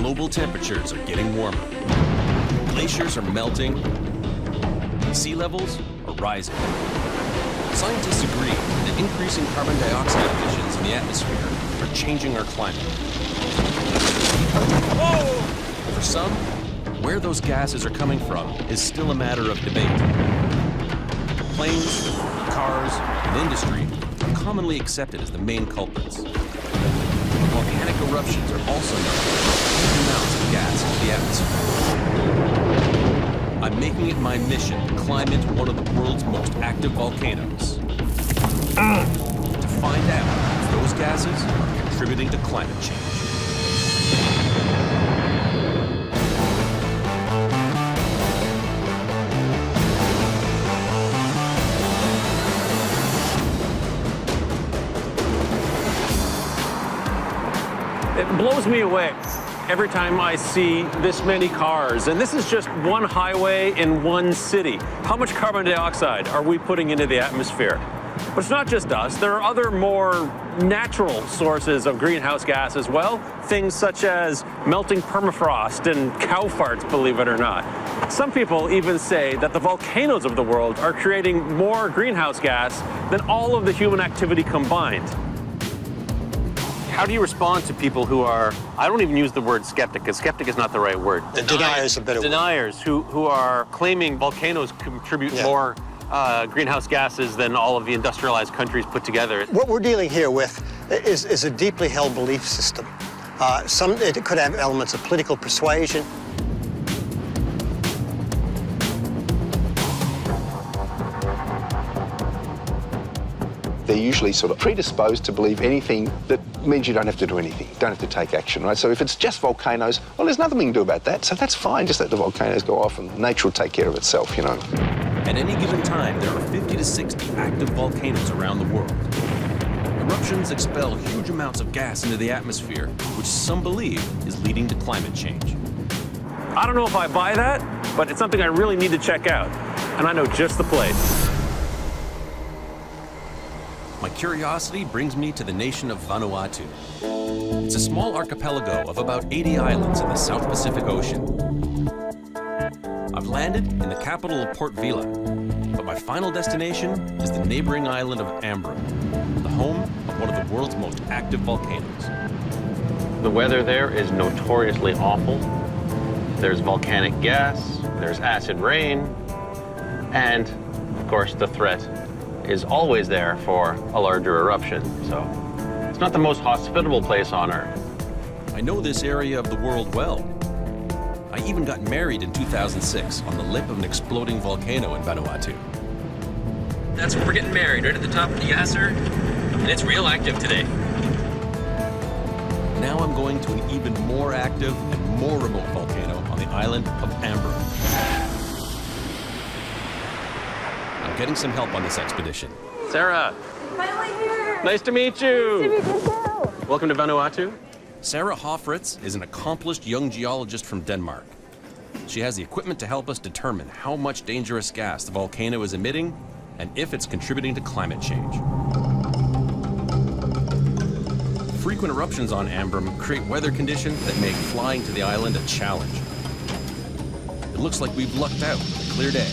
global temperatures are getting warmer. Glaciers are melting. Sea levels are rising. Scientists agree that increasing carbon dioxide emissions in the atmosphere are changing our climate. Whoa! For some, where those gases are coming from is still a matter of debate. Planes, cars, and industry are commonly accepted as the main culprits. Volcanic eruptions are also known as huge amounts of gas into the atmosphere. I'm making it my mission to climb into one of the world's most active volcanoes. To find out if those gases are contributing to climate change. It blows me away every time I see this many cars. And this is just one highway in one city. How much carbon dioxide are we putting into the atmosphere? But it's not just us. There are other more natural sources of greenhouse gas as well. Things such as melting permafrost and cow farts, believe it or not. Some people even say that the volcanoes of the world are creating more greenhouse gas than all of the human activity combined. How do you respond to people who are, I don't even use the word skeptic, because skeptic is not the right word. Deniers is a better word. Deniers who are claiming volcanoes contribute more greenhouse gases than all of the industrialized countries put together. What we're dealing here with is a deeply held belief system. It could have elements of political persuasion. They're usually sort of predisposed to believe anything that means you don't have to do anything, don't have to take action, right? So if it's just volcanoes, well, there's nothing we can do about that, so that's fine, just let the volcanoes go off and nature will take care of itself, you know. At any given time, there are 50 to 60 active volcanoes around the world. Eruptions expel huge amounts of gas into the atmosphere, which some believe is leading to climate change. I don't know if I buy that, but it's something I really need to check out. And I know just the place. My curiosity brings me to the nation of Vanuatu. It's a small archipelago of about 80 islands in the South Pacific Ocean. I've landed in the capital of Port Vila, but my final destination is the neighboring island of Ambrym, the home of one of the world's most active volcanoes. The weather there is notoriously awful. There's volcanic gas, there's acid rain, and, of course, the threat is always there for a larger eruption. So it's not the most hospitable place on Earth. I know this area of the world well. I even got married in 2006 on the lip of an exploding volcano in Vanuatu. That's where we're getting married, right at the top of the Yasser, and it's real active today. Now I'm going to an even more active and more remote volcano on the island of Ambrym. I'm getting some help on this expedition. Sarah. Finally here. Nice to meet you. Nice to meet you too. Welcome to Vanuatu. Sarah Hofritz is an accomplished young geologist from Denmark. She has the equipment to help us determine how much dangerous gas the volcano is emitting and if it's contributing to climate change. Frequent eruptions on Ambrym create weather conditions that make flying to the island a challenge. It looks like we've lucked out with a clear day.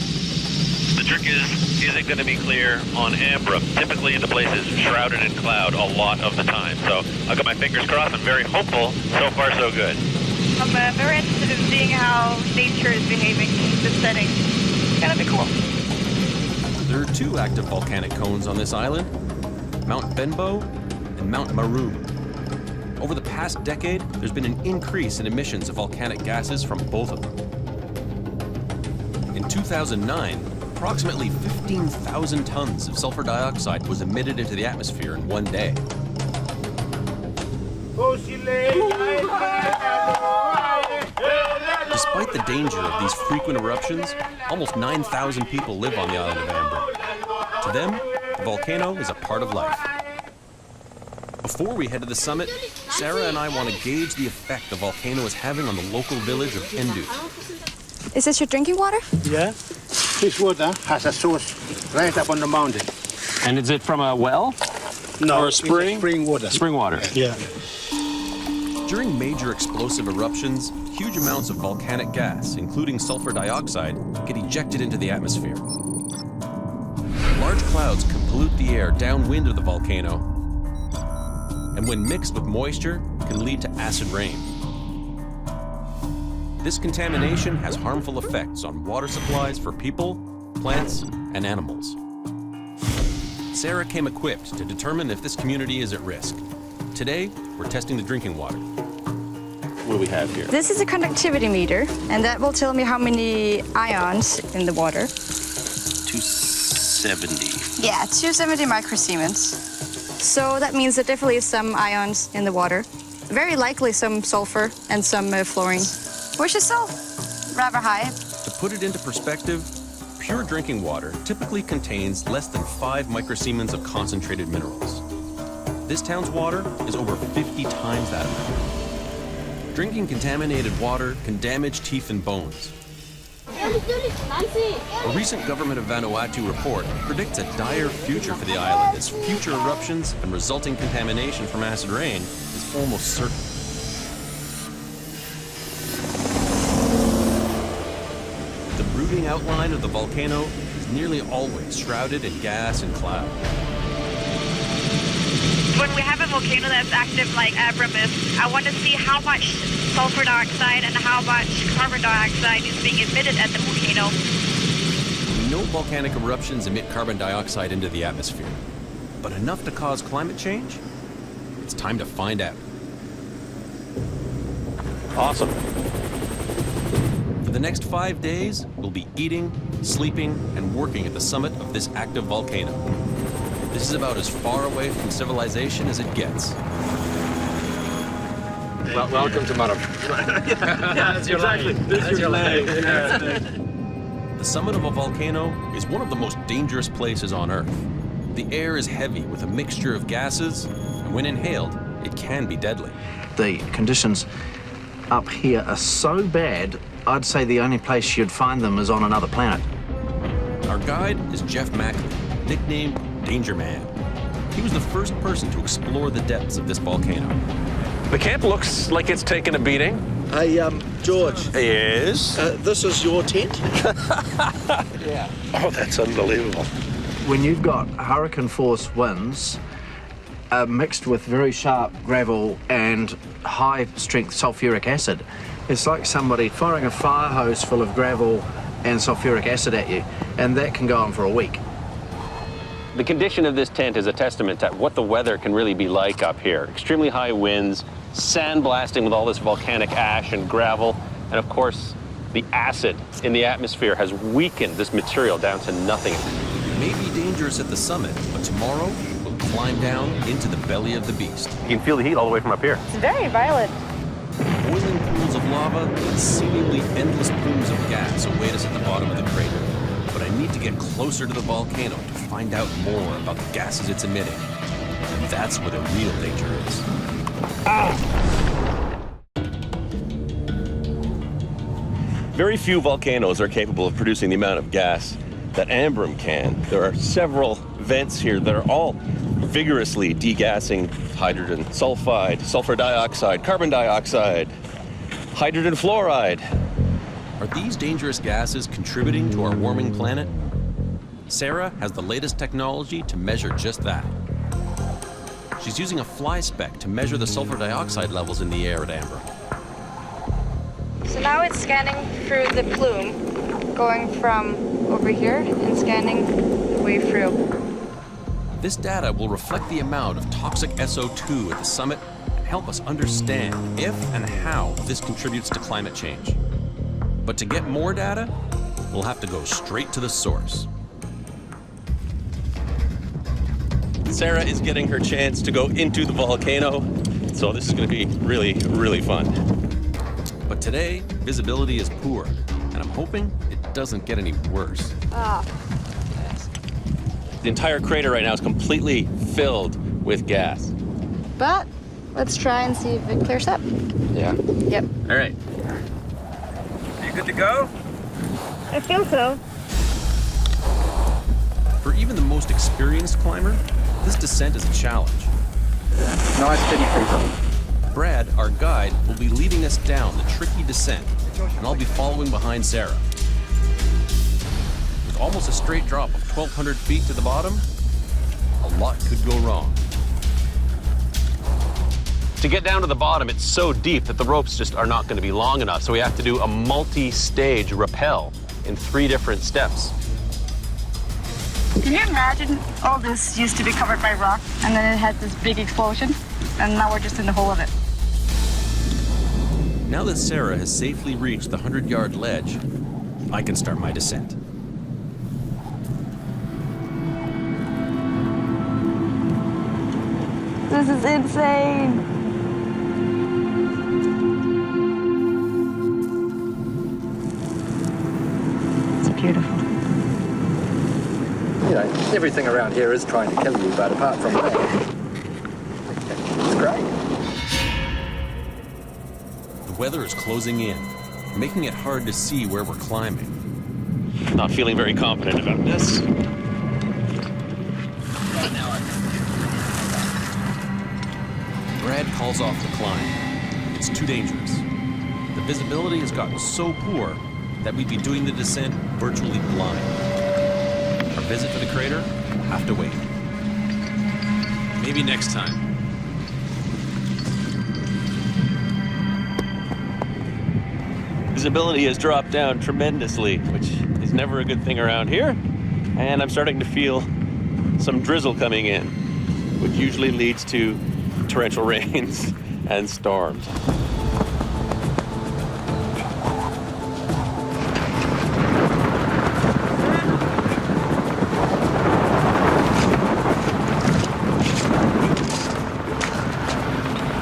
The trick is it going to be clear on Ambrym? Typically the place is shrouded in cloud a lot of the time. So I've got my fingers crossed. I'm very hopeful. So far, so good. I'm very interested in seeing how nature is behaving in this setting. It's gonna be cool. There are two active volcanic cones on this island, Mount Benbow and Mount Ambrym. Over the past decade, there's been an increase in emissions of volcanic gases from both of them. In 2009, approximately 15,000 tons of sulfur dioxide was emitted into the atmosphere in one day. Despite the danger of these frequent eruptions, almost 9,000 people live on the island of Ambrym. To them, the volcano is a part of life. Before we head to the summit, Sarah and I want to gauge the effect the volcano is having on the local village of Endu. Is this your drinking water? Yeah. This water has a source right up on the mountain. And is it from a well? No, or a spring? It's spring water. Spring water. Yeah. During major explosive eruptions, huge amounts of volcanic gas, including sulfur dioxide, get ejected into the atmosphere. Large clouds can pollute the air downwind of the volcano, and when mixed with moisture, can lead to acid rain. This contamination has harmful effects on water supplies for people, plants, and animals. Sarah came equipped to determine if this community is at risk. Today, we're testing the drinking water. What do we have here? This is a conductivity meter, and that will tell me how many ions in the water. 270. Yeah, 270 microsiemens. So that means there definitely is some ions in the water. Very likely some sulfur and some fluorine, which is still rather high. To put it into perspective, pure drinking water typically contains less than 5 microsiemens of concentrated minerals. This town's water is over 50 times that amount. Drinking contaminated water can damage teeth and bones. A recent government of Vanuatu report predicts a dire future for the island as future eruptions and resulting contamination from acid rain is almost certain. The brooding outline of the volcano is nearly always shrouded in gas and cloud. When we have a volcano that's active like Ambrym is, I want to see how much sulfur dioxide and how much carbon dioxide is being emitted at the volcano. We know volcanic eruptions emit carbon dioxide into the atmosphere, but enough to cause climate change? It's time to find out. Awesome. For the next 5 days, we'll be eating, sleeping, and working at the summit of this active volcano. This is about as far away from civilization as it gets. Well, welcome to Ambrym. That's your exactly. This is your land. The summit of a volcano is one of the most dangerous places on Earth. The air is heavy with a mixture of gases, and when inhaled, it can be deadly. The conditions up here are so bad, I'd say the only place you'd find them is on another planet. Our guide is Jeff Mackley, nicknamed Danger Man. He was the first person to explore the depths of this volcano. The camp looks like it's taken a beating. Hey, George. Yes? This is your tent? Yeah. Oh, that's unbelievable. When you've got hurricane force winds mixed with very sharp gravel and high strength sulfuric acid, it's like somebody firing a fire hose full of gravel and sulfuric acid at you, and that can go on for a week. The condition of this tent is a testament to what the weather can really be like up here. Extremely high winds, sandblasting with all this volcanic ash and gravel, and of course, the acid in the atmosphere has weakened this material down to nothing. It may be dangerous at the summit, but tomorrow we'll climb down into the belly of the beast. You can feel the heat all the way from up here. It's very violent. Boiling pools of lava and seemingly endless plumes of gas await us at the bottom of the crater. But I need to get closer to the volcano to find out more about the gases it's emitting. And that's where the real danger is. Very few volcanoes are capable of producing the amount of gas that Ambrym can. There are several vents here that are all vigorously degassing hydrogen sulfide, sulfur dioxide, carbon dioxide, hydrogen fluoride. Are these dangerous gases contributing to our warming planet? Sarah has the latest technology to measure just that. She's using a fly speck to measure the sulfur dioxide levels in the air at Ambrym. So now it's scanning through the plume, going from over here and scanning the way through. This data will reflect the amount of toxic SO2 at the summit and help us understand if and how this contributes to climate change. But to get more data, we'll have to go straight to the source. Sarah is getting her chance to go into the volcano, so this is going to be really, really fun. But today, visibility is poor, and I'm hoping it doesn't get any worse. The entire crater right now is completely filled with gas. But let's try and see if it clears up. Yeah. Yep. All right. Are you good to go? I feel so. For even the most experienced climber, this descent is a challenge. Nice steady creeper. Brad, our guide, will be leading us down the tricky descent, and I'll be following behind Sarah. With almost a straight drop of 1,200 feet to the bottom, a lot could go wrong. To get down to the bottom, it's so deep that the ropes just are not going to be long enough, so we have to do a multi-stage rappel in 3 different steps. Can you imagine all this used to be covered by rock, and then it had this big explosion, and now we're just in the hole of it? Now that Sarah has safely reached the 100-yard ledge, I can start my descent. This is insane. It's beautiful. You know, everything around here is trying to kill you, but apart from that, it's great. The weather is closing in, making it hard to see where we're climbing. Not feeling very confident about this. Brad calls off the climb. It's too dangerous. The visibility has gotten so poor that we'd be doing the descent virtually blind. Our visit to the crater will have to wait. Maybe next time. Visibility has dropped down tremendously, which is never a good thing around here. And I'm starting to feel some drizzle coming in, which usually leads to torrential rains and storms.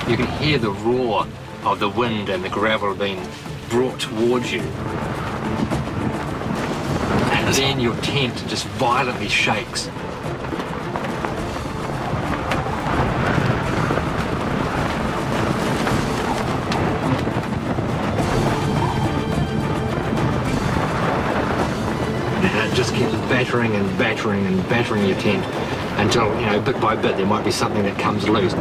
You can hear the roar of the wind and the gravel being brought towards you. And then your tent just violently shakes. And it just keeps battering and battering and battering your tent until, you know, bit by bit there might be something that comes loose.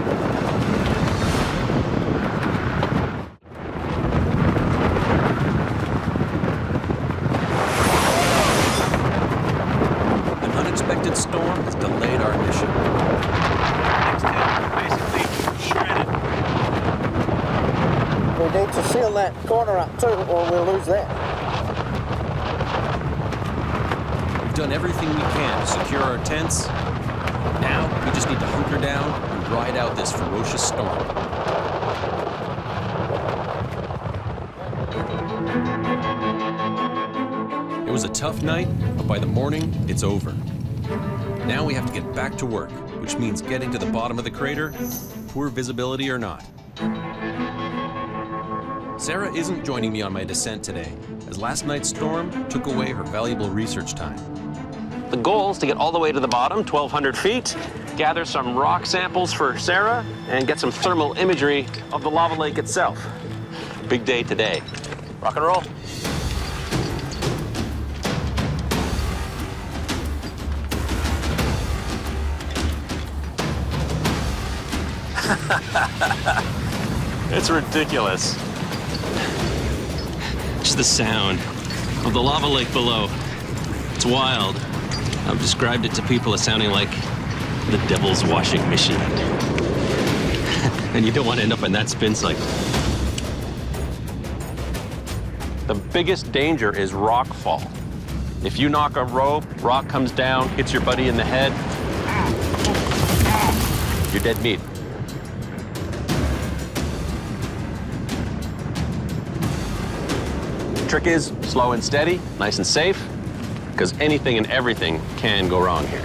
Storm has delayed our mission. Basically shredded. We need to seal that corner up too, or we'll lose that. We've done everything we can to secure our tents. Now we just need to hunker down and ride out this ferocious storm. It was a tough night, but by the morning, it's over. Now we have to get back to work, which means getting to the bottom of the crater, poor visibility or not. Sarah isn't joining me on my descent today, as last night's storm took away her valuable research time. The goal is to get all the way to the bottom, 1,200 feet, gather some rock samples for Sarah, and get some thermal imagery of the lava lake itself. Big day today. Rock and roll. It's ridiculous. Just the sound of the lava lake below. It's wild. I've described it to people as sounding like the devil's washing machine. And you don't want to end up in that spin cycle. The biggest danger is rock fall. If you knock a rope, rock comes down, hits your buddy in the head, you're dead meat. Trick is slow and steady, nice and safe, because anything and everything can go wrong here.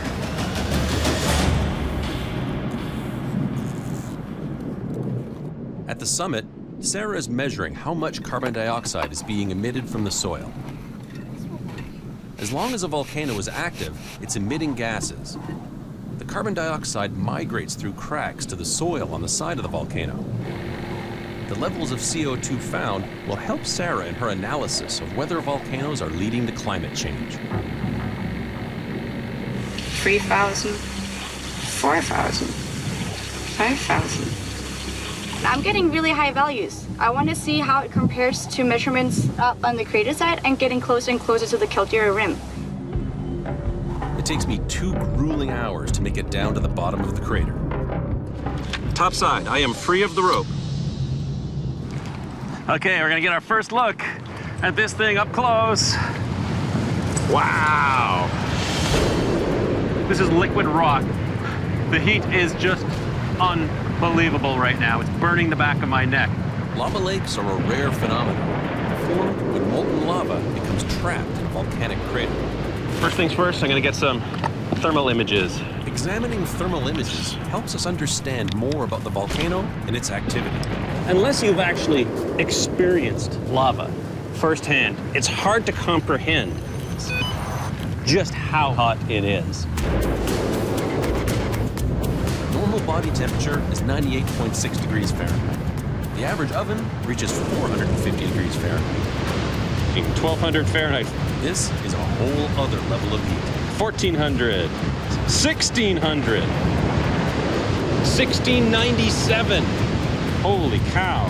At the summit, Sarah is measuring how much carbon dioxide is being emitted from the soil. As long as a volcano is active, it's emitting gases. The carbon dioxide migrates through cracks to the soil on the side of the volcano. The levels of CO2 found will help Sarah in her analysis of whether volcanoes are leading to climate change. 3,000, 4,000, 5,000. I'm getting really high values. I want to see how it compares to measurements up on the crater side and getting closer and closer to the caldera rim. It takes me 2 grueling hours to make it down to the bottom of the crater. Top side, I am free of the rope. Okay, we're gonna get our first look at this thing up close. Wow. This is liquid rock. The heat is just unbelievable right now. It's burning the back of my neck. Lava lakes are a rare phenomenon, formed when molten lava becomes trapped in a volcanic crater. First things first, I'm gonna get some thermal images. Examining thermal images helps us understand more about the volcano and its activity. Unless you've actually experienced lava firsthand, it's hard to comprehend just how hot it is. Normal body temperature is 98.6 degrees Fahrenheit. The average oven reaches 450 degrees Fahrenheit. 1200 Fahrenheit. This is a whole other level of heat. 1400, 1600, 1697. Holy cow.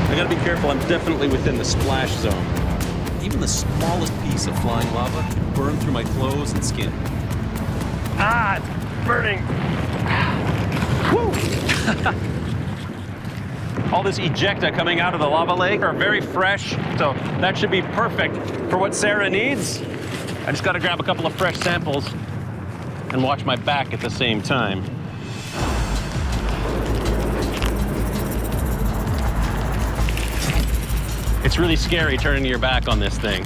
I gotta be careful, I'm definitely within the splash zone. Even the smallest piece of flying lava can burn through my clothes and skin. Ah, it's burning. Woo! All this ejecta coming out of the lava lake are very fresh, so that should be perfect for what Sarah needs. I just gotta grab a couple of fresh samples and watch my back at the same time. It's really scary turning your back on this thing.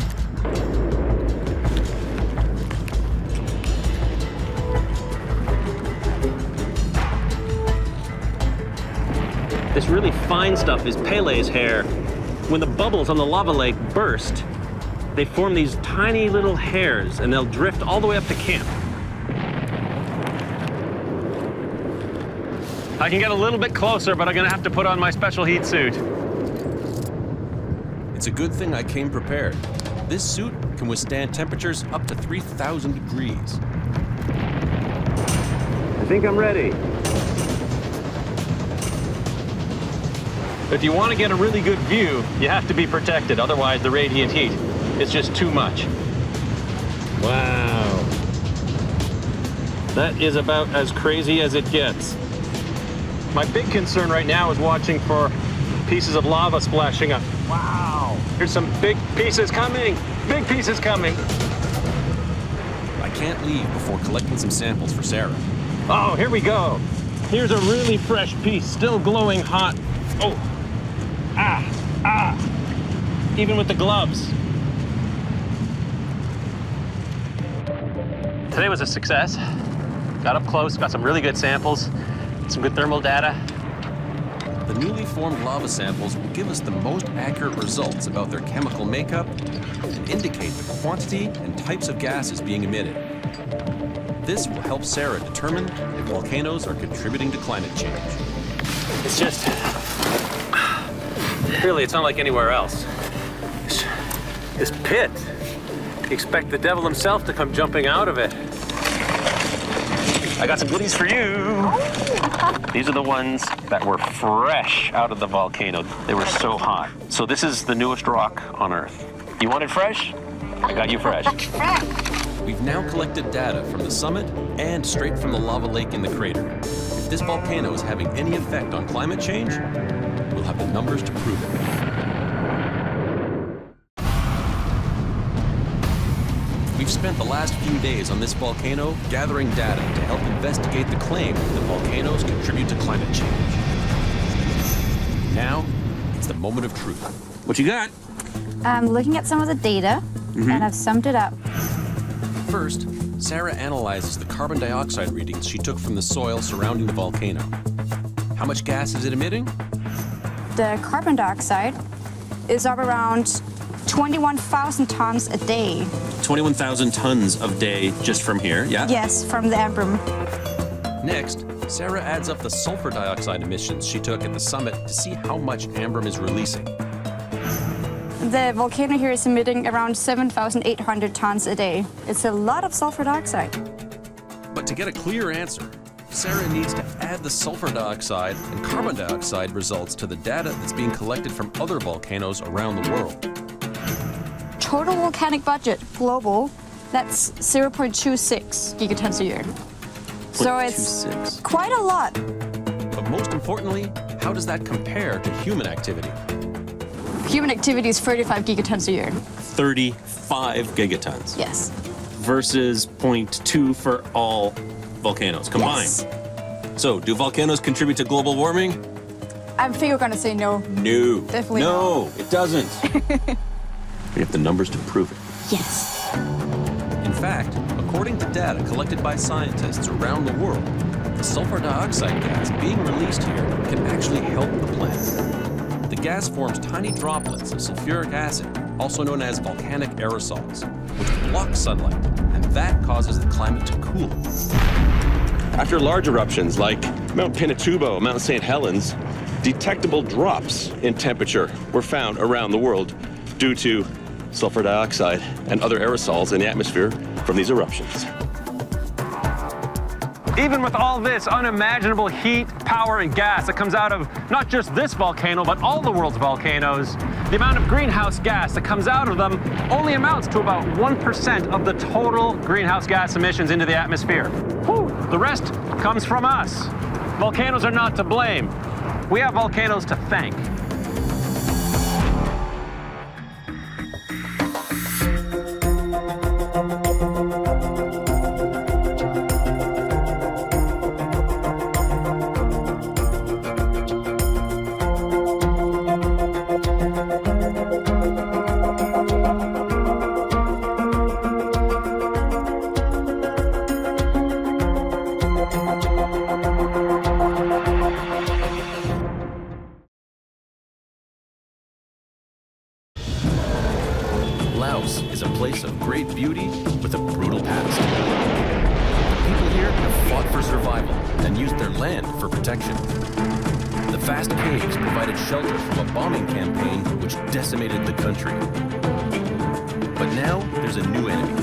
This really fine stuff is Pele's hair. When the bubbles on the lava lake burst, they form these tiny little hairs and they'll drift all the way up to camp. I can get a little bit closer, but I'm gonna have to put on my special heat suit. It's a good thing I came prepared. This suit can withstand temperatures up to 3,000 degrees. I think I'm ready. If you want to get a really good view, you have to be protected. Otherwise, the radiant heat is just too much. Wow. That is about as crazy as it gets. My big concern right now is watching for pieces of lava splashing up. Wow. Here's some big pieces coming. Big pieces coming. I can't leave before collecting some samples for Sarah. Oh, here we go. Here's a really fresh piece, still glowing hot. Oh. Even with the gloves. Today was a success. Got up close, got some really good samples, some good thermal data. The newly formed lava samples will give us the most accurate results about their chemical makeup and indicate the quantity and types of gases being emitted. This will help Sarah determine if volcanoes are contributing to climate change. It's just, really, it's not like anywhere else. This pit, you expect the devil himself to come jumping out of it. I got some goodies for you. These are the ones that were fresh out of the volcano. They were so hot. So this is the newest rock on Earth. You want it fresh? I got you fresh. We've now collected data from the summit and straight from the lava lake in the crater. If this volcano is having any effect on climate change, we'll have the numbers to prove it. We've spent the last few days on this volcano gathering data to help investigate the claim that volcanoes contribute to climate change. Now, it's the moment of truth. What you got? I'm looking at some of the data, and I've summed it up. First, Sarah analyzes the carbon dioxide readings she took from the soil surrounding the volcano. How much gas is it emitting? The carbon dioxide is up around 21,000 tons a day. 21,000 tons a day just from here, yeah? Yes, from the Ambrym. Next, Sarah adds up the sulfur dioxide emissions she took at the summit to see how much Ambrym is releasing. The volcano here is emitting around 7,800 tons a day. It's a lot of sulfur dioxide. But to get a clear answer, Sarah needs to add the sulfur dioxide and carbon dioxide results to the data that's being collected from other volcanoes around the world. Total volcanic budget, global, that's 0.26 gigatons a year. So it's quite a lot. But most importantly, how does that compare to human activity? Human activity is 35 gigatons a year. 35 gigatons. Yes. Versus 0.2 for all volcanoes combined. Yes. So, do volcanoes contribute to global warming? I think you're gonna say no. No. Definitely no. It doesn't. We have the numbers to prove it. Yes. In fact, according to data collected by scientists around the world, the sulfur dioxide gas being released here can actually help the planet. The gas forms tiny droplets of sulfuric acid, also known as volcanic aerosols, which block sunlight, and that causes the climate to cool. After large eruptions like Mount Pinatubo, Mount St. Helens, detectable drops in temperature were found around the world due to sulfur dioxide and other aerosols in the atmosphere from these eruptions. Even with all this unimaginable heat, power, and gas that comes out of not just this volcano, but all the world's volcanoes, the amount of greenhouse gas that comes out of them only amounts to about 1% of the total greenhouse gas emissions into the atmosphere. Whew. The rest comes from us. Volcanoes are not to blame. We have volcanoes to thank. Laos is a place of great beauty with a brutal past. The people here have fought for survival and used their land for protection. The vast caves provided shelter from a bombing campaign which decimated the country. But now there's a new enemy: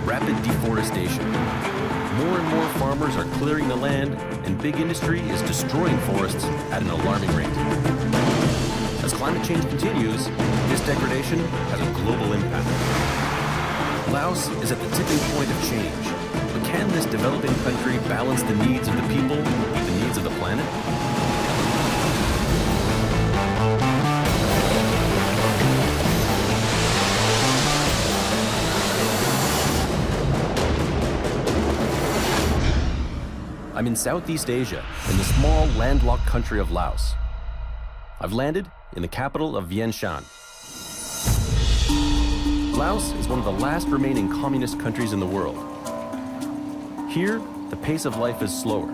rapid deforestation. More and more farmers are clearing the land, and big industry is destroying forests at an alarming rate. As climate change continues, this degradation has a global impact. Laos is at the tipping point of change, but can this developing country balance the needs of the people with the needs of the planet? I'm in Southeast Asia, in the small landlocked country of Laos. I've landed in the capital of Vientiane. Laos is one of the last remaining communist countries in the world. Here, the pace of life is slower.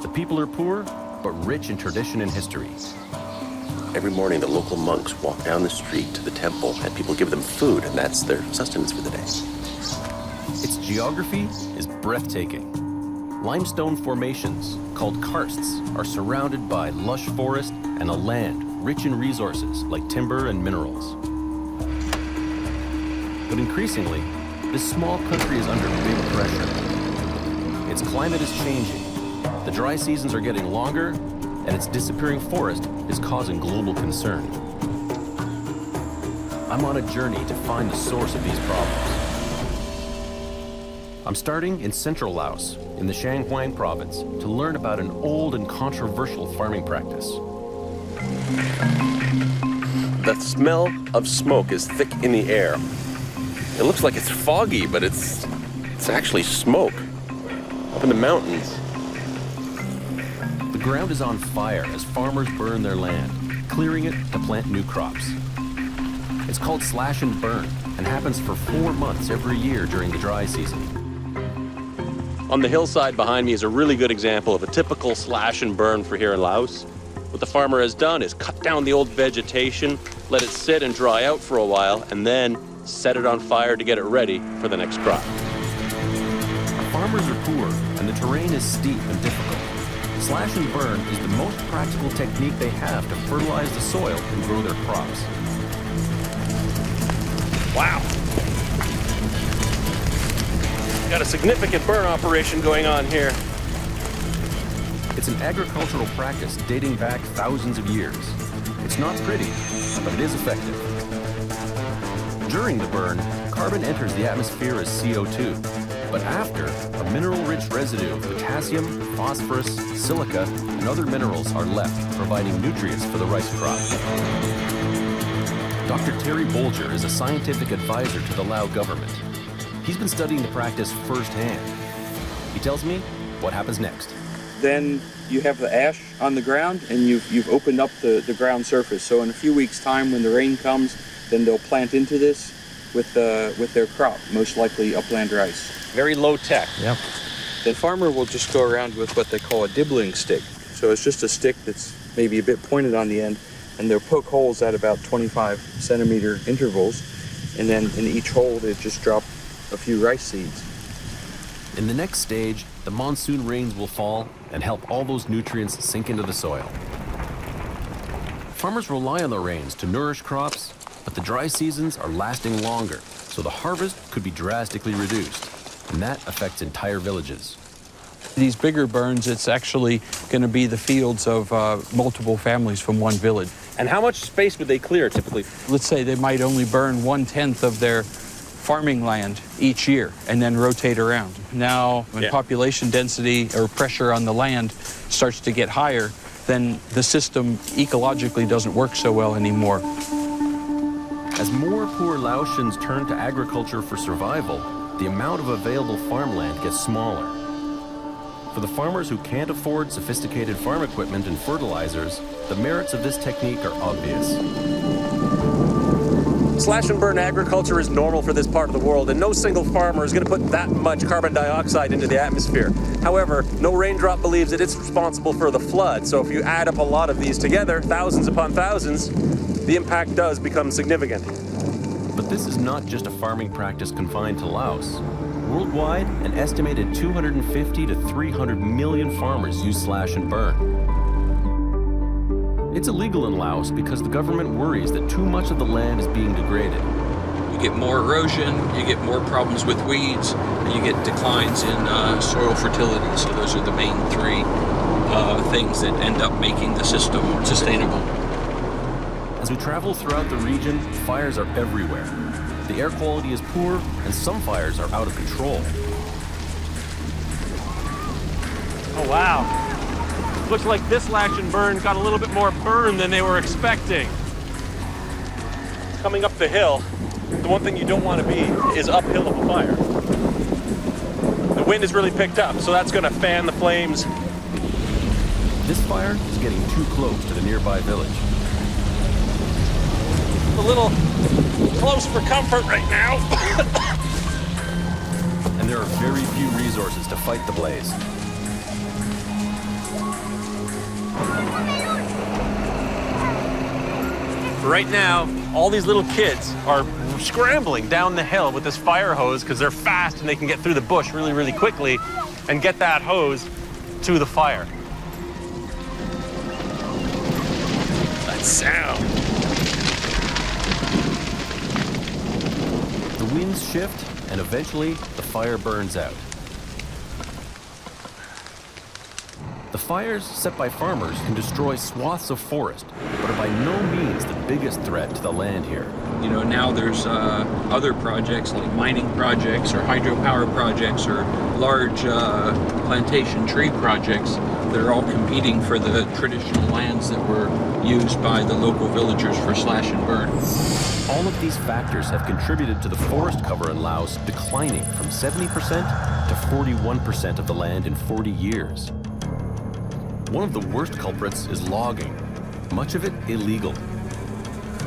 The people are poor, but rich in tradition and history. Every morning, the local monks walk down the street to the temple, and people give them food, and that's their sustenance for the day. Its geography is breathtaking. Limestone formations, called karsts, are surrounded by lush forest and a land rich in resources like timber and minerals. But increasingly, this small country is under big pressure. Its climate is changing. The dry seasons are getting longer, and its disappearing forest is causing global concern. I'm on a journey to find the source of these problems. I'm starting in central Laos, in the Shanghai province, to learn about an old and controversial farming practice. The smell of smoke is thick in the air. It looks like it's foggy, but it's actually smoke up in the mountains. The ground is on fire as farmers burn their land, clearing it to plant new crops. It's called slash and burn and happens for 4 months every year during the dry season. On the hillside behind me is a really good example of a typical slash and burn for here in Laos. What the farmer has done is cut down the old vegetation, let it sit and dry out for a while, and then set it on fire to get it ready for the next crop. Farmers are poor, and the terrain is steep and difficult. Slash and burn is the most practical technique they have to fertilize the soil and grow their crops. Wow. Got a significant burn operation going on here. It's an agricultural practice dating back thousands of years. It's not pretty, but it is effective. During the burn, carbon enters the atmosphere as CO2. But after, a mineral-rich residue of potassium, phosphorus, silica, and other minerals are left, providing nutrients for the rice crop. Dr. Terry Bolger is a scientific advisor to the Lao government. He's been studying the practice firsthand. He tells me what happens next. Then you have the ash on the ground, and you've opened up the ground surface. So in a few weeks' time, when the rain comes, then they'll plant into this with their crop, most likely upland rice. Very low tech. Yep. The farmer will just go around with what they call a dibbling stick. So it's just a stick that's maybe a bit pointed on the end, and they'll poke holes at about 25 centimeter intervals, and then in each hole they just drop a few rice seeds. In the next stage, the monsoon rains will fall and help all those nutrients sink into the soil. Farmers rely on the rains to nourish crops, but the dry seasons are lasting longer, so the harvest could be drastically reduced, and that affects entire villages. These bigger burns, it's actually going to be the fields of multiple families from one village. And how much space would they clear typically? Let's say they might only burn 1/10 of their farming land each year and then rotate around. Now, when population density or pressure on the land starts to get higher, then the system ecologically doesn't work so well anymore. As more poor Laotians turn to agriculture for survival, the amount of available farmland gets smaller. For the farmers who can't afford sophisticated farm equipment and fertilizers, the merits of this technique are obvious. Slash and burn agriculture is normal for this part of the world, and no single farmer is going to put that much carbon dioxide into the atmosphere. However, no raindrop believes that it's responsible for the flood, so if you add up a lot of these together, thousands upon thousands, the impact does become significant. But this is not just a farming practice confined to Laos. Worldwide, an estimated 250 to 300 million farmers use slash and burn. It's illegal in Laos because the government worries that too much of the land is being degraded. You get more erosion, you get more problems with weeds, and you get declines in soil fertility. So those are the main three things that end up making the system sustainable. As we travel throughout the region, fires are everywhere. The air quality is poor, and some fires are out of control. Oh, wow. Looks like this slash and burn got a little bit more burn than they were expecting. Coming up the hill, the one thing you don't want to be is uphill of a fire. The wind has really picked up, so that's going to fan the flames. This fire is getting too close to the nearby village. A little close for comfort right now. And there are very few resources to fight the blaze. Right now, all these little kids are scrambling down the hill with this fire hose because they're fast and they can get through the bush really, really quickly and get that hose to the fire. That sound. The winds shift, and eventually the fire burns out. The fires set by farmers can destroy swaths of forest, but are by no means the biggest threat to the land here. You know, now there's other projects like mining projects or hydropower projects or large plantation tree projects that are all competing for the traditional lands that were used by the local villagers for slash and burn. All of these factors have contributed to the forest cover in Laos declining from 70% to 41% of the land in 40 years. One of the worst culprits is logging, much of it illegal.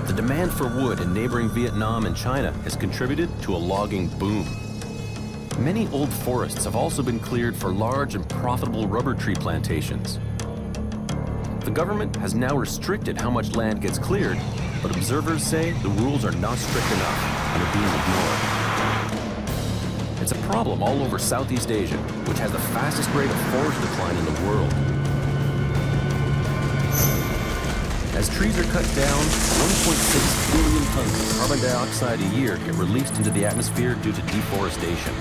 The demand for wood in neighboring Vietnam and China has contributed to a logging boom. Many old forests have also been cleared for large and profitable rubber tree plantations. The government has now restricted how much land gets cleared, but observers say the rules are not strict enough and are being ignored. It's a problem all over Southeast Asia, which has the fastest rate of forest decline in the world. As trees are cut down, 1.6 billion tons of carbon dioxide a year get released into the atmosphere due to deforestation.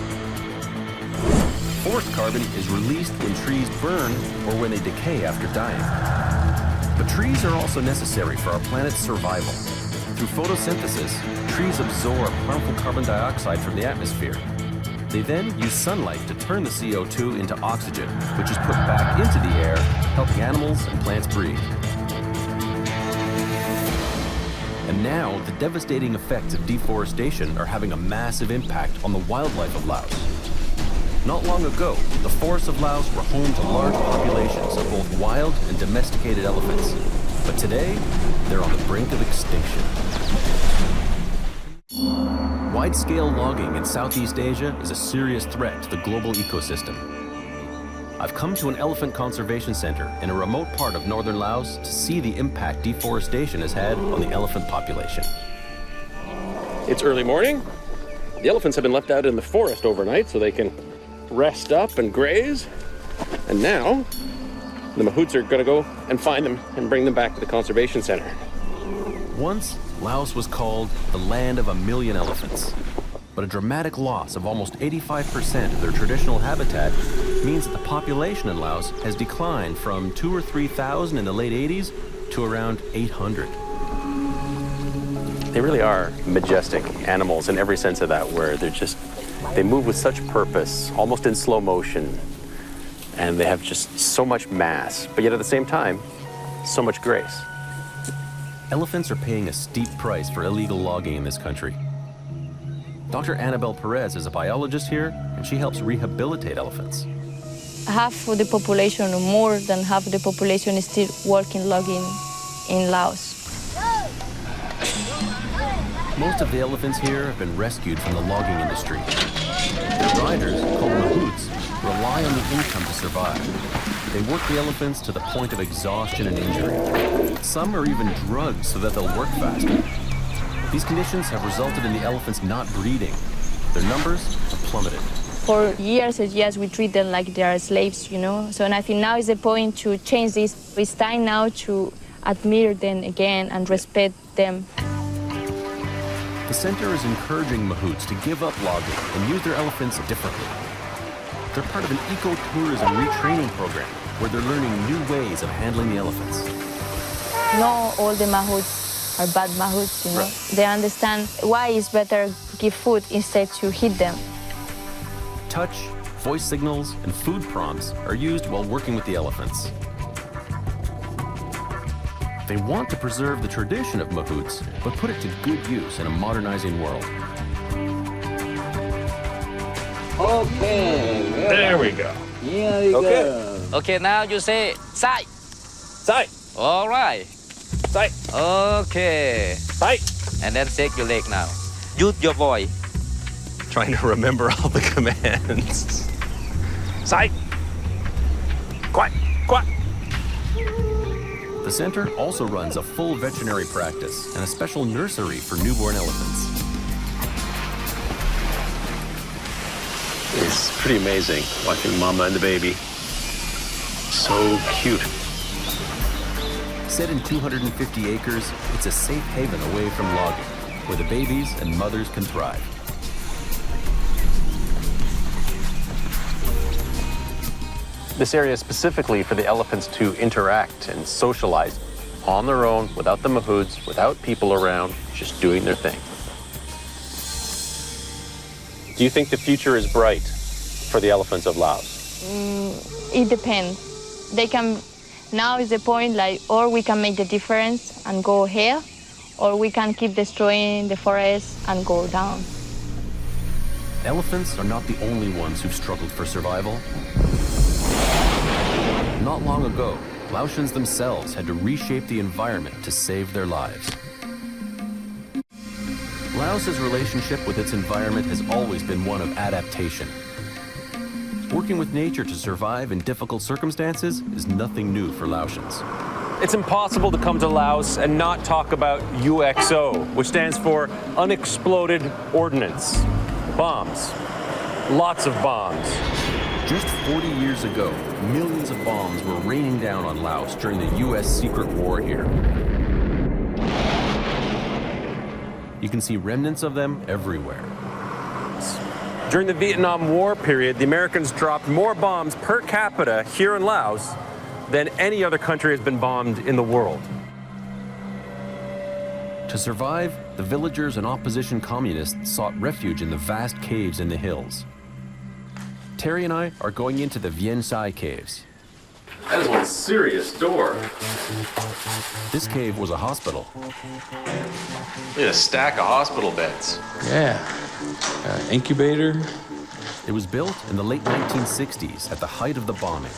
Forest carbon is released when trees burn or when they decay after dying. But trees are also necessary for our planet's survival. Through photosynthesis, trees absorb harmful carbon dioxide from the atmosphere. They then use sunlight to turn the CO2 into oxygen, which is put back into the air, helping animals and plants breathe. And now, the devastating effects of deforestation are having a massive impact on the wildlife of Laos. Not long ago, the forests of Laos were home to large populations of both wild and domesticated elephants. But today, they're on the brink of extinction. Wide-scale logging in Southeast Asia is a serious threat to the global ecosystem. I've come to an elephant conservation center in a remote part of northern Laos to see the impact deforestation has had on the elephant population. It's early morning. The elephants have been left out in the forest overnight so they can rest up and graze. And now, the mahouts are going to go and find them and bring them back to the conservation center. Once, Laos was called the land of 1,000,000 elephants. But a dramatic loss of almost 85% of their traditional habitat means that the population in Laos has declined from 2,000 or 3,000 in the late 80s to around 800. They really are majestic animals in every sense of that word. They move with such purpose, almost in slow motion, and they have just so much mass, but yet at the same time, so much grace. Elephants are paying a steep price for illegal logging in this country. Dr. Annabelle Perez is a biologist here, and she helps rehabilitate elephants. Half of the population, or more than half of the population, is still working logging in Laos. Most of the elephants here have been rescued from the logging industry. Their riders, called mahouts, rely on the income to survive. They work the elephants to the point of exhaustion and injury. Some are even drugged so that they'll work faster. These conditions have resulted in the elephants not breeding. Their numbers have plummeted. For years and years, we treat them like they are slaves, you know? So, and I think now is the point to change this. It's time now to admire them again and respect them. The center is encouraging mahouts to give up logging and use their elephants differently. They're part of an eco-tourism retraining program where they're learning new ways of handling the elephants. Not all the mahouts are bad mahouts, you know? Right. They understand why it's better to give food instead to hit them. Touch, voice signals, and food prompts are used while working with the elephants. They want to preserve the tradition of mahouts, but put it to good use in a modernizing world. Okay. There we go. Here we go. Okay, now you say side. Side. All right. Side. Okay. Side. And then shake your leg now. Use your voice. Trying to remember all the commands. Side. Quiet. Quiet. The center also runs a full veterinary practice and a special nursery for newborn elephants. It's pretty amazing watching Mama and the baby. So cute. Set in 250 acres, it's a safe haven away from logging, where the babies and mothers can thrive. This area is specifically for the elephants to interact and socialize on their own, without the mahouts, without people around, just doing their thing. Do you think the future is bright for the elephants of Laos? It depends. They can, now is the point, like, or we can make the difference and go here, or we can keep destroying the forest and go down. Elephants are not the only ones who've struggled for survival. Not long ago, Laotians themselves had to reshape the environment to save their lives. Laos's relationship with its environment has always been one of adaptation. Working with nature to survive in difficult circumstances is nothing new for Laotians. It's impossible to come to Laos and not talk about UXO, which stands for Unexploded Ordnance. Bombs. Lots of bombs. Just 40 years ago, millions of bombs were raining down on Laos during the U.S. secret war here. You can see remnants of them everywhere. During the Vietnam War period, the Americans dropped more bombs per capita here in Laos than any other country has been bombed in the world. To survive, the villagers and opposition communists sought refuge in the vast caves in the hills. Terry and I are going into the Vien Sai caves. That is one serious door. This cave was a hospital. Look at a stack of hospital beds. Yeah. Incubator. It was built in the late 1960s at the height of the bombing.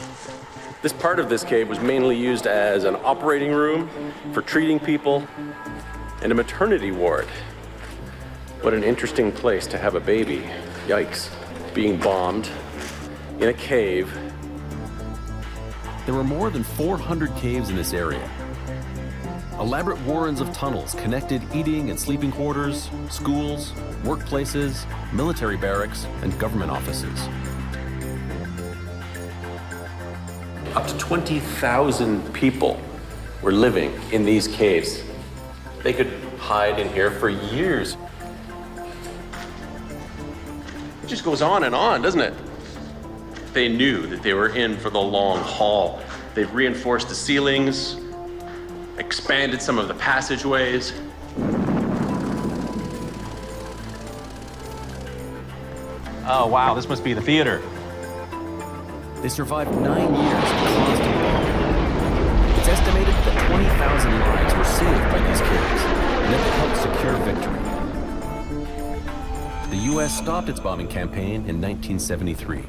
This part of this cave was mainly used as an operating room for treating people and a maternity ward. What an interesting place to have a baby. Yikes. Being bombed in a cave. There were more than 400 caves in this area. Elaborate warrens of tunnels connected eating and sleeping quarters, schools, workplaces, military barracks, and government offices. Up to 20,000 people were living in these caves. They could hide in here for years. It just goes on and on, doesn't it? They knew that they were in for the long haul. They've reinforced the ceilings, expanded some of the passageways. Oh, wow, this must be the theater. They survived 9 years of constant bombing. It's estimated that 20,000 lives were saved by these caves, and that they helped secure victory. The U.S. stopped its bombing campaign in 1973.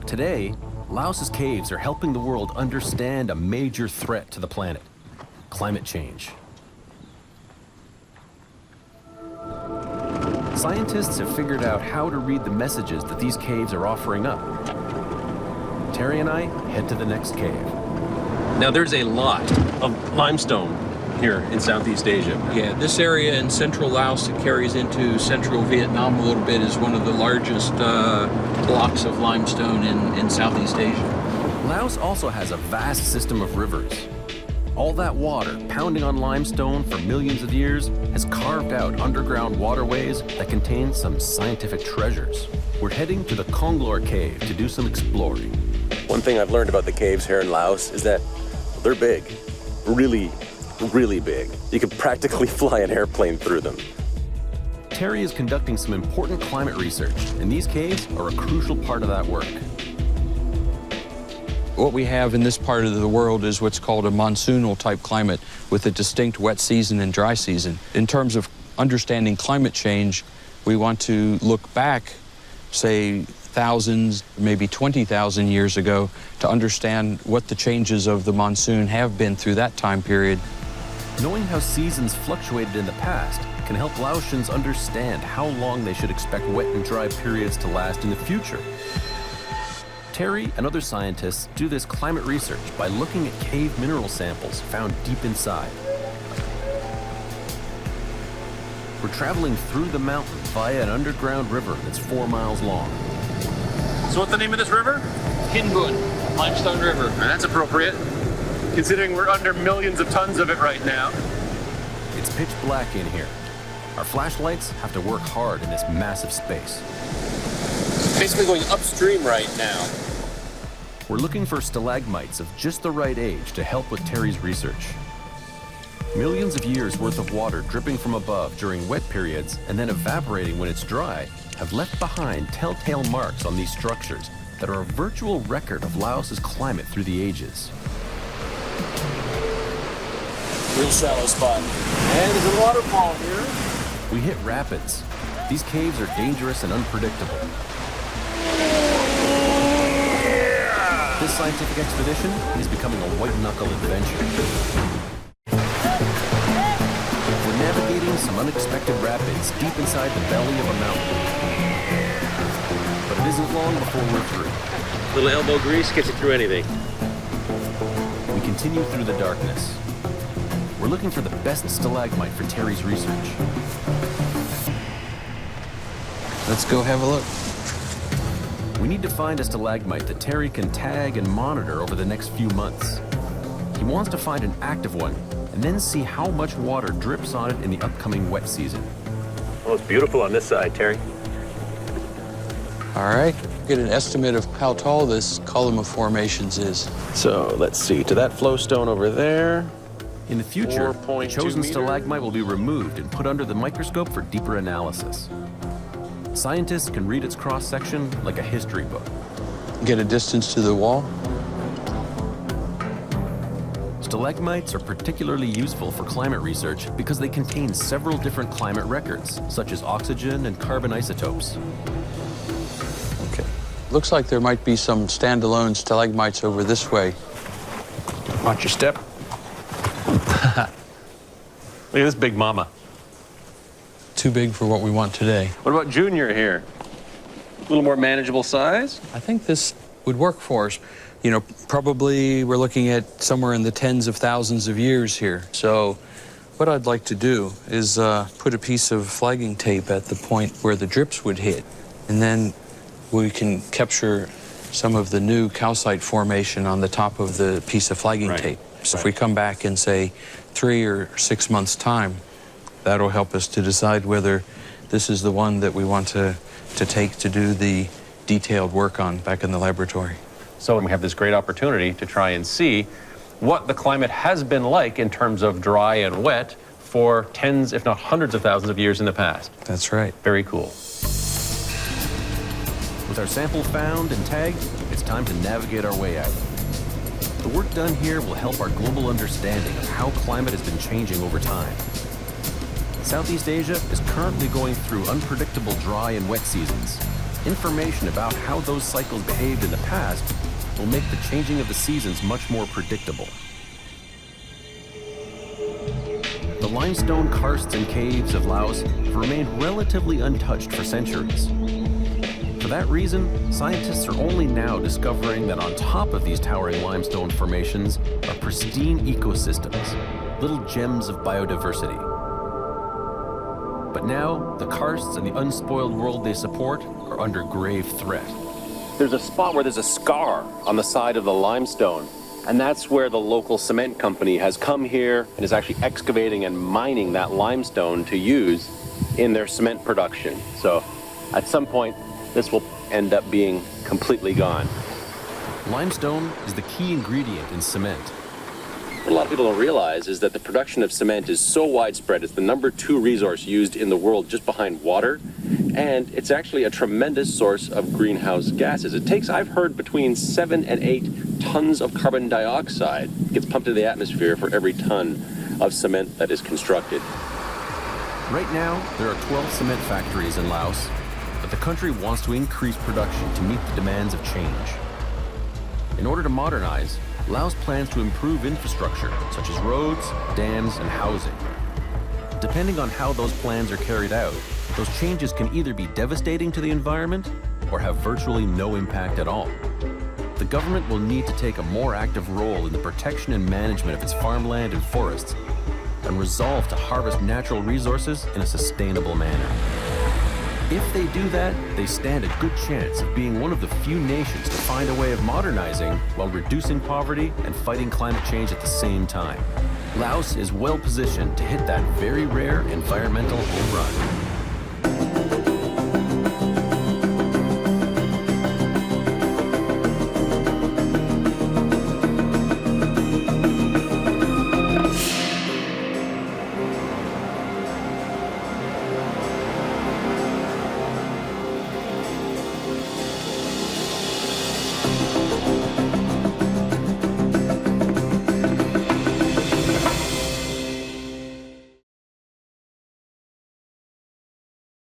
Today, Laos's caves are helping the world understand a major threat to the planet: climate change. Scientists have figured out how to read the messages that these caves are offering up. Terry and I head to the next cave. Now, there's a lot of limestone here in Southeast Asia. Yeah, this area in central Laos that carries into central Vietnam a little bit is one of the largest blocks of limestone in Southeast Asia. Laos also has a vast system of rivers. All that water pounding on limestone for millions of years has carved out underground waterways that contain some scientific treasures. We're heading to the Konglor Cave to do some exploring. One thing I've learned about the caves here in Laos is that they're big, really big. You could practically fly an airplane through them. Terry is conducting some important climate research, and these caves are a crucial part of that work. What we have in this part of the world is what's called a monsoonal type climate with a distinct wet season and dry season. In terms of understanding climate change, we want to look back, say, thousands, maybe 20,000 years ago to understand what the changes of the monsoon have been through that time period. Knowing how seasons fluctuated in the past can help Laotians understand how long they should expect wet and dry periods to last in the future. Terry and other scientists do this climate research by looking at cave mineral samples found deep inside. We're traveling through the mountain via an underground river that's 4 miles long. So what's the name of this river? Hin Bun, Limestone River. That's appropriate, considering we're under millions of tons of it right now. It's pitch black in here. Our flashlights have to work hard in this massive space. Basically going upstream right now. We're looking for stalagmites of just the right age to help with Terry's research. Millions of years worth of water dripping from above during wet periods and then evaporating when it's dry have left behind telltale marks on these structures that are a virtual record of Laos's climate through the ages. Real shallow spot. And there's a waterfall here. We hit rapids. These caves are dangerous and unpredictable. This scientific expedition is becoming a white-knuckle adventure. We're navigating some unexpected rapids deep inside the belly of a mountain. But it isn't long before we're through. Little elbow grease gets you through anything. We continue through the darkness. We're looking for the best stalagmite for Terry's research. Let's go have a look. We need to find a stalagmite that Terry can tag and monitor over the next few months. He wants to find an active one and then see how much water drips on it in the upcoming wet season. Well, it's beautiful on this side, Terry. All right, get an estimate of how tall this column of formations is. So let's see, to that flowstone over there. In the future, the chosen stalagmite will be removed and put under the microscope for deeper analysis. Scientists can read its cross-section like a history book. Get a distance to the wall. Stalagmites are particularly useful for climate research because they contain several different climate records, such as oxygen and carbon isotopes. Okay. Looks like there might be some standalone stalagmites over this way. Watch your step. Look at this big mama. Too big for what we want today. What about Junior here? A little more manageable size? I think this would work for us. You know, probably we're looking at somewhere in the tens of thousands of years here. So what I'd like to do is put a piece of flagging tape at the point where the drips would hit. And then we can capture some of the new calcite formation on the top of the piece of flagging tape. So if we come back in, say, 3 or 6 months' time, that'll help us to decide whether this is the one that we want to take to do the detailed work on back in the laboratory. So we have this great opportunity to try and see what the climate has been like in terms of dry and wet for tens, if not hundreds of thousands of years in the past. That's right. Very cool. With our sample found and tagged, it's time to navigate our way out. The work done here will help our global understanding of how climate has been changing over time. Southeast Asia is currently going through unpredictable dry and wet seasons. Information about how those cycles behaved in the past will make the changing of the seasons much more predictable. The limestone karsts and caves of Laos have remained relatively untouched for centuries. For that reason, scientists are only now discovering that on top of these towering limestone formations are pristine ecosystems, little gems of biodiversity. But now, the karsts and the unspoiled world they support are under grave threat. There's a spot where there's a scar on the side of the limestone, and that's where the local cement company has come here and is actually excavating and mining that limestone to use in their cement production. So at some point, this will end up being completely gone. Limestone is the key ingredient in cement. What a lot of people don't realize is that the production of cement is so widespread. It's the #2 resource used in the world just behind water, and it's actually a tremendous source of greenhouse gases. It takes, I've heard, between 7 and 8 tons of carbon dioxide gets pumped into the atmosphere for every ton of cement that is constructed. Right now, there are 12 cement factories in Laos, but the country wants to increase production to meet the demands of change. In order to modernize, Laos plans to improve infrastructure, such as roads, dams, and housing. Depending on how those plans are carried out, those changes can either be devastating to the environment or have virtually no impact at all. The government will need to take a more active role in the protection and management of its farmland and forests, and resolve to harvest natural resources in a sustainable manner. If they do that, they stand a good chance of being one of the few nations to find a way of modernizing while reducing poverty and fighting climate change at the same time. Laos is well positioned to hit that very rare environmental home run.